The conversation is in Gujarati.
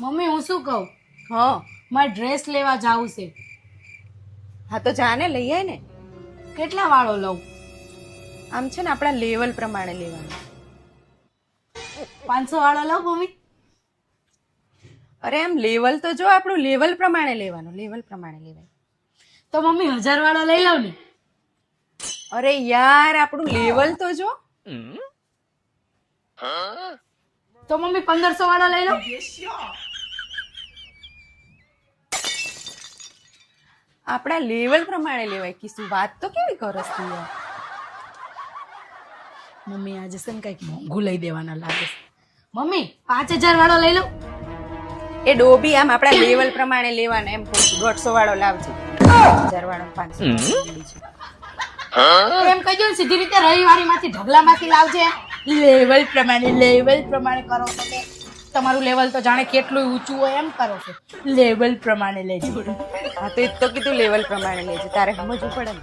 મમ્મી હું શું કહું, હા મારે ડ્રેસ લેવા જાવું છે. હા તો જાને લઈ આય ને. કેટલા વાળો લઉં? આમ છે ને આપણા લેવલ પ્રમાણે લેવાનું. 500 વાળો લઉં મમ્મી? અરે આમ લેવલ તો જો આપણું લેવલ પ્રમાણે લેવાનું, લેવલ પ્રમાણે લેવાય. તો મમ્મી 1000 વાળો લઈ લઉં ને? અરે યાર આપણું લેવલ તો જો. તો મમ્મી 1500 વાળો લઈ લઉં? આપણા લેવલ પ્રમાણે લેવાય. કિસુ વાત તો કેવી કરસ તું યાર. મમ્મી આજે છે ને કંઈક મોંઘું લઈ દેવાના લાગે છે. મમ્મી 5000 વાળો લઈ લઉં? એ ડોબી આમ આપણા લેવલ પ્રમાણે લેવાના એમ કહું છું. 150 વાળો લાવજે, 1000 વાળો 500 એમ કહેજો ને સીધી રીતે રવિવારી માંથી ઢગલામાંથી લાવજે. લેવલ પ્રમાણે કરો છો કે તમારું લેવલ તો જાણે કેટલું ઊંચું હોય એમ કરો છો. લેવલ પ્રમાણે લેજો. હા તો એ જ તો કીધું લેવલ પ્રમાણે લેજે, તારે સમજવું પડે ને.